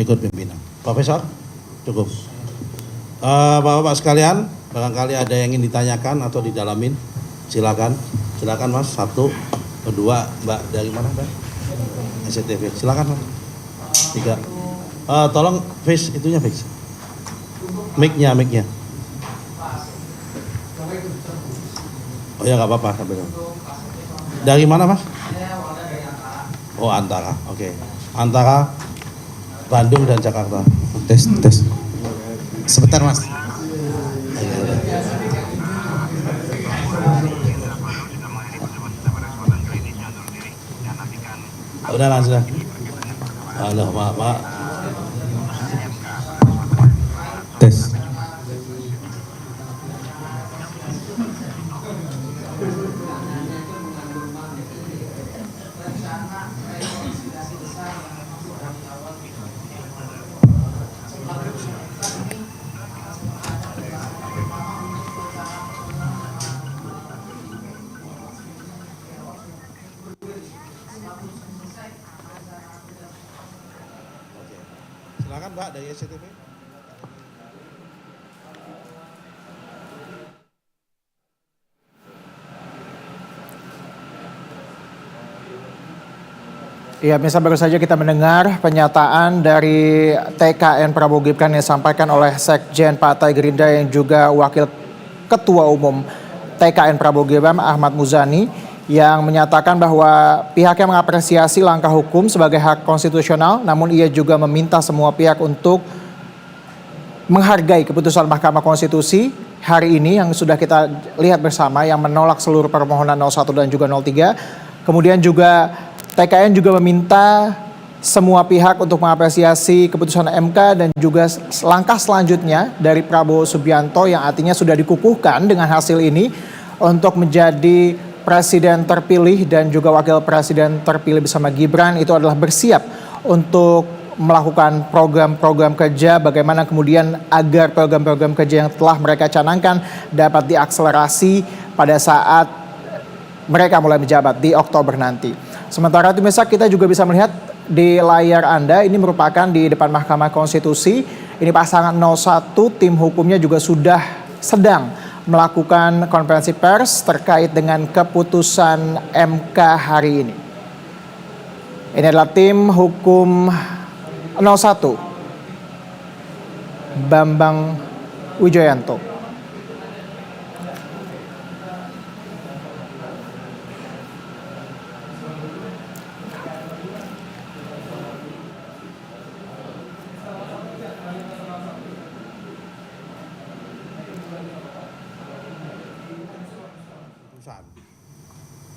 ikut pimpinan. Profesor, cukup. Bapak-bapak sekalian, barangkali ada yang ingin ditanyakan atau didalamin, silakan Mas. Satu, kedua, Mbak dari mana Mbak? SCTV, silakan Mas. Tiga, tolong fix itunya fix. Mic-nya. Oh ya nggak apa-apa. Dari mana Mas? Oh Antara, oke. Antara Bandung dan Jakarta. Tes. Sebentar Mas. Udah langsung. Halo Pak. Tes. Silakan Mbak dari SCTV. Ya, misal baru saja kita mendengar pernyataan dari TKN Prabowo Gibran yang disampaikan oleh Sekjen Partai Gerindra yang juga Wakil Ketua Umum TKN Prabowo Gibran Ahmad Muzani yang menyatakan bahwa pihaknya mengapresiasi langkah hukum sebagai hak konstitusional, namun ia juga meminta semua pihak untuk menghargai keputusan Mahkamah Konstitusi hari ini yang sudah kita lihat bersama yang menolak seluruh permohonan 01 dan juga 03. Kemudian juga TKN juga meminta semua pihak untuk mengapresiasi keputusan MK dan juga langkah selanjutnya dari Prabowo Subianto yang artinya sudah dikukuhkan dengan hasil ini untuk menjadi presiden terpilih dan juga wakil presiden terpilih bersama Gibran itu adalah bersiap untuk melakukan program-program kerja, bagaimana kemudian agar program-program kerja yang telah mereka canangkan dapat diakselerasi pada saat mereka mulai menjabat di Oktober nanti. Sementara itu kita juga bisa melihat di layar Anda ini merupakan di depan Mahkamah Konstitusi. Ini pasangan 01 tim hukumnya juga sudah sedang melakukan konferensi pers terkait dengan keputusan MK hari ini. Ini adalah tim hukum 01 Bambang Wijoyanto.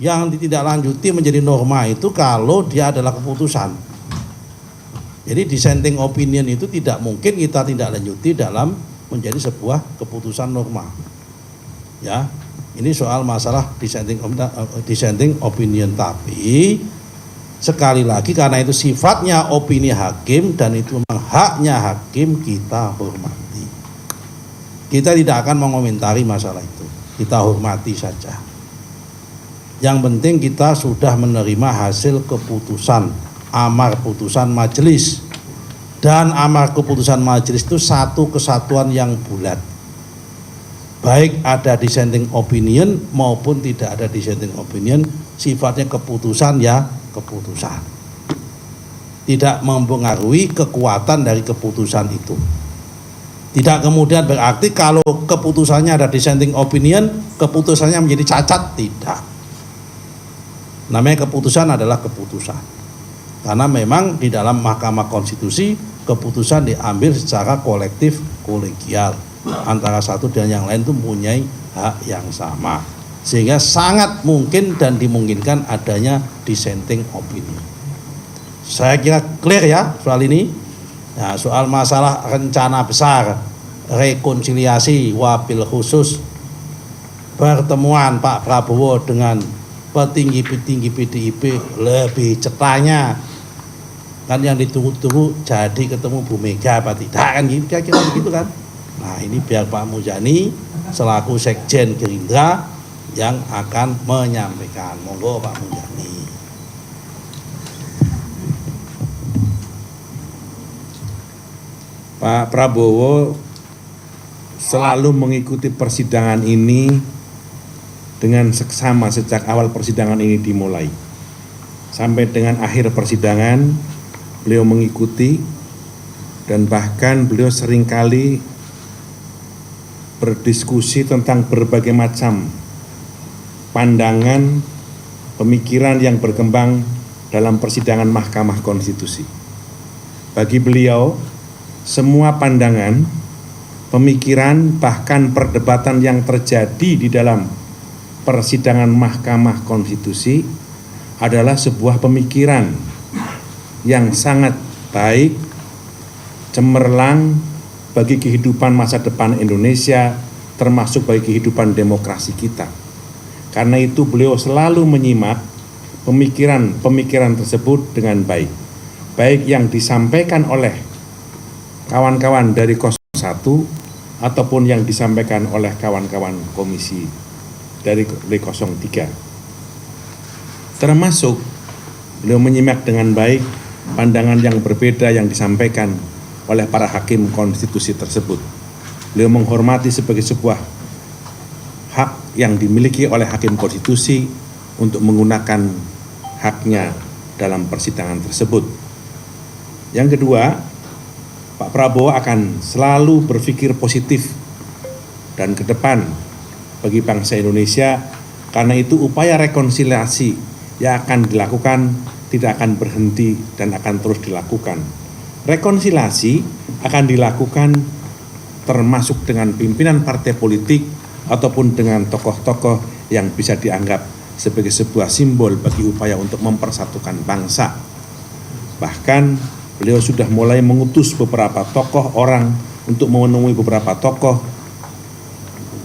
Yang ditindaklanjuti menjadi norma itu kalau dia adalah keputusan. Jadi dissenting opinion itu tidak mungkin kita tindak lanjuti dalam menjadi sebuah keputusan norma. Ya, ini soal masalah dissenting opinion, tapi sekali lagi karena itu sifatnya opini hakim dan itu memang haknya hakim, kita hormati. Kita tidak akan mengomentari masalah itu, kita hormati saja. Yang penting kita sudah menerima hasil keputusan amar putusan majelis, dan amar keputusan majelis itu satu kesatuan yang bulat, baik ada dissenting opinion maupun tidak ada dissenting opinion, sifatnya keputusan ya keputusan, tidak mempengaruhi kekuatan dari keputusan itu. Tidak kemudian berarti kalau keputusannya ada dissenting opinion keputusannya menjadi cacat, tidak. Namanya keputusan adalah keputusan, karena memang di dalam Mahkamah Konstitusi keputusan diambil secara kolektif kolegial antara satu dan yang lain itu mempunyai hak yang sama, sehingga sangat mungkin dan dimungkinkan adanya dissenting opinion. Saya kira clear ya soal ini. Nah, soal masalah rencana besar rekonsiliasi wabil khusus pertemuan Pak Prabowo dengan petinggi-petinggi PDIP lebih cetanya kan yang ditunggu-tunggu, jadi ketemu Bu Mega apa tidak kan, kira-kira begitu kan. Nah ini biar Pak Muzani selaku Sekjen Gerindra yang akan menyampaikan. Monggo Pak Muzani. Pak Prabowo selalu mengikuti persidangan ini dengan seksama sejak awal persidangan ini dimulai. Sampai dengan akhir persidangan, beliau mengikuti dan bahkan beliau seringkali berdiskusi tentang berbagai macam pandangan, pemikiran yang berkembang dalam persidangan Mahkamah Konstitusi. Bagi beliau, semua pandangan, pemikiran, bahkan perdebatan yang terjadi di dalam persidangan Mahkamah Konstitusi adalah sebuah pemikiran yang sangat baik, cemerlang bagi kehidupan masa depan Indonesia, termasuk bagi kehidupan demokrasi kita. Karena itu beliau selalu menyimak pemikiran-pemikiran tersebut dengan baik. Baik yang disampaikan oleh kawan-kawan dari 01 ataupun yang disampaikan oleh kawan-kawan komisi dari 03. Termasuk beliau menyimak dengan baik pandangan yang berbeda yang disampaikan oleh para hakim konstitusi tersebut. Beliau menghormati sebagai sebuah hak yang dimiliki oleh hakim konstitusi untuk menggunakan haknya dalam persidangan tersebut. Yang kedua, Pak Prabowo akan selalu berpikir positif dan ke depan bagi bangsa Indonesia, karena itu upaya rekonsiliasi yang akan dilakukan tidak akan berhenti dan akan terus dilakukan. Rekonsiliasi akan dilakukan termasuk dengan pimpinan partai politik ataupun dengan tokoh-tokoh yang bisa dianggap sebagai sebuah simbol bagi upaya untuk mempersatukan bangsa. Bahkan beliau sudah mulai mengutus beberapa tokoh orang untuk menemui beberapa tokoh,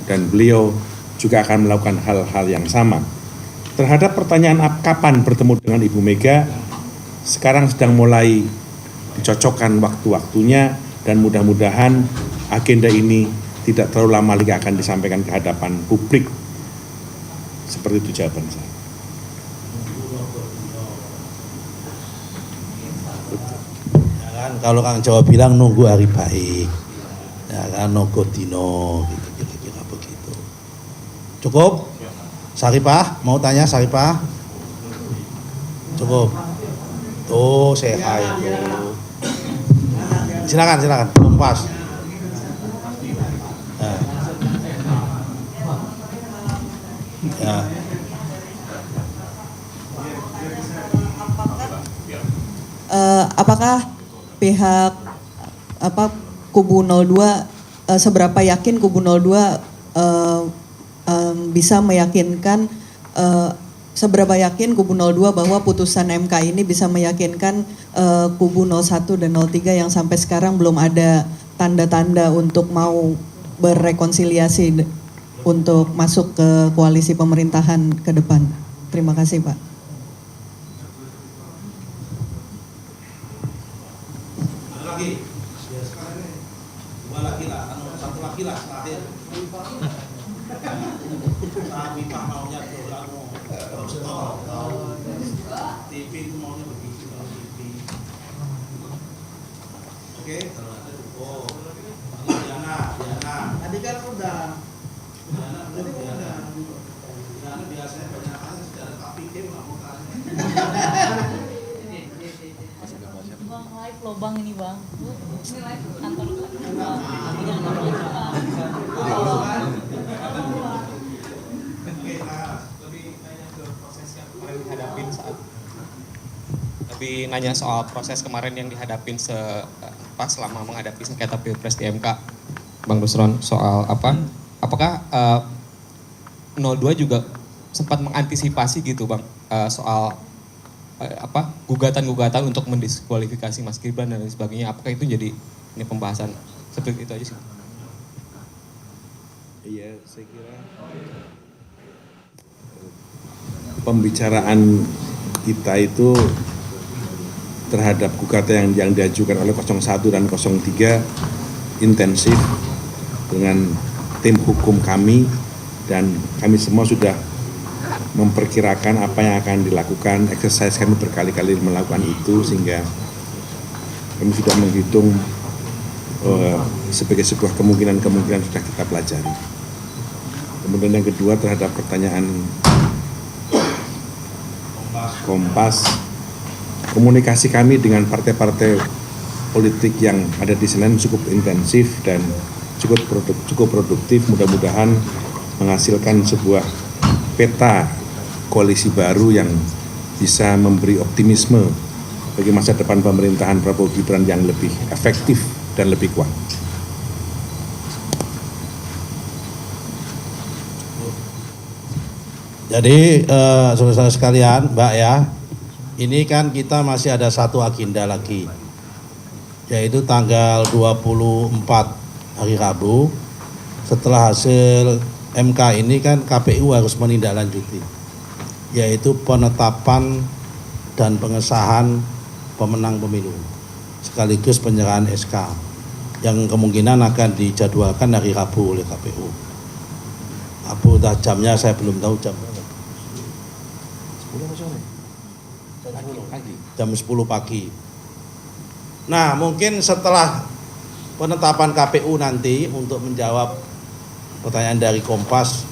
dan beliau juga akan melakukan hal-hal yang sama. Terhadap pertanyaan kapan bertemu dengan Ibu Mega, sekarang sedang mulai dicocokkan waktu-waktunya, dan mudah-mudahan agenda ini tidak terlalu lama lagi akan disampaikan ke hadapan publik. Seperti itu jawaban saya. Ya kan, kalau Kang Jawa bilang nunggu hari baik, ya kan, nunggu dino, gitu, kira-kira begitu. Cukup? Saripah, mau tanya Saripah? Cukup. Tuh, sehat itu. Silakan, pas. Ya. Apakah pihak kubu 02 seberapa yakin kubu 02 bisa meyakinkan seberapa yakin kubu 02 bahwa putusan MK ini bisa meyakinkan kubu 01 dan 03 yang sampai sekarang belum ada tanda-tanda untuk mau berrekonsiliasi untuk masuk ke koalisi pemerintahan ke depan. Terima kasih, Pak. Satu lagi lah terakhir. Maunya TV itu maunya begitu, TV. Oke, oh, Diana. Tadi kan udah. Diana biasanya pernyataannya secara tapi dia nggak mau tanya. Bang, live loh bang ini bang. Ini live kantor. Lebih nanya soal proses kemarin yang dihadapin selama menghadapi sengketa Pilpres di MK, Bang Nusron, soal apakah 02 juga sempat mengantisipasi gitu Bang, soal gugatan-gugatan untuk mendiskualifikasi Mas Gibran dan lain sebagainya, apakah itu jadi ini pembahasan seperti itu aja sih? Iya, saya kira pembicaraan kita itu terhadap gugatan yang diajukan oleh 01 dan 03 intensif dengan tim hukum kami, dan kami semua sudah memperkirakan apa yang akan dilakukan. Exercise kami berkali-kali melakukan itu, sehingga kami sudah menghitung sebagai sebuah kemungkinan sudah kita pelajari. Kemudian yang kedua terhadap pertanyaan Kompas, komunikasi kami dengan partai-partai politik yang ada di Senen cukup intensif dan cukup produktif, mudah-mudahan menghasilkan sebuah peta koalisi baru yang bisa memberi optimisme bagi masa depan pemerintahan Prabowo Gibran yang lebih efektif dan lebih kuat. Jadi saudara-saudara sekalian, Mbak ya, ini kan kita masih ada satu agenda lagi, yaitu tanggal 24 hari Rabu, setelah hasil MK ini kan KPU harus menindaklanjuti, yaitu penetapan dan pengesahan pemenang pemilu, sekaligus penyerahan SK, yang kemungkinan akan dijadwalkan hari Rabu oleh KPU. Abu dah jamnya saya belum tahu jam berapa. Jam 10 pagi. Nah, mungkin setelah penetapan KPU nanti untuk menjawab pertanyaan dari Kompas,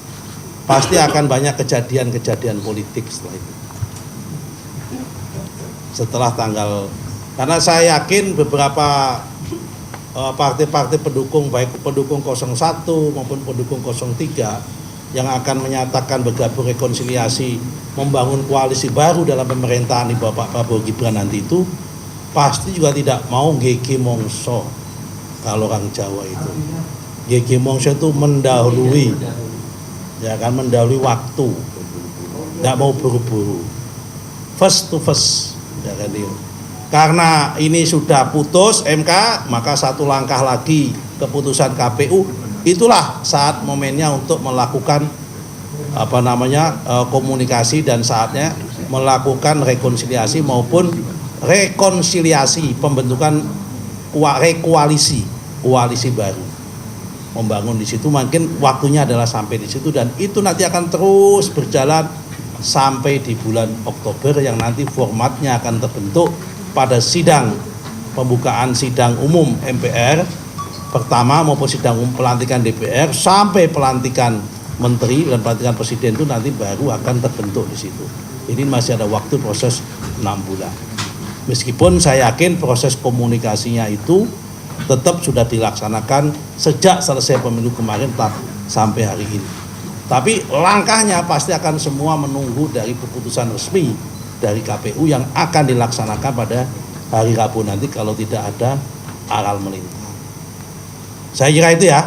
pasti akan banyak kejadian-kejadian politik setelah itu. Setelah tanggal, karena saya yakin beberapa partai-partai pendukung, baik pendukung 01 maupun pendukung 03 yang akan menyatakan bergabung rekonsiliasi, membangun koalisi baru dalam pemerintahan di Bapak Prabowo Gibran nanti itu pasti juga tidak mau gege mongso. Kalau orang Jawa itu gege mongso itu mendahului, ya kan, mendahului waktu, nggak mau buru-buru, first to first, ya kan. Karena ini sudah putus MK, maka satu langkah lagi keputusan KPU, itulah saat momennya untuk melakukan komunikasi dan saatnya melakukan rekonsiliasi maupun rekonsiliasi pembentukan koalisi baru, membangun di situ. Mungkin waktunya adalah sampai di situ, dan itu nanti akan terus berjalan sampai di bulan Oktober, yang nanti formatnya akan terbentuk pada sidang pembukaan sidang umum MPR pertama maupun sidang umum pelantikan DPR sampai pelantikan menteri dan pelantikan presiden, itu nanti baru akan terbentuk di situ. Ini masih ada waktu proses 6 bulan. Meskipun saya yakin proses komunikasinya itu tetap sudah dilaksanakan sejak selesai pemilu kemarin sampai hari ini. Tapi langkahnya pasti akan semua menunggu dari keputusan resmi dari KPU yang akan dilaksanakan pada hari Rabu nanti kalau tidak ada aral melintang. Saya kira itu ya.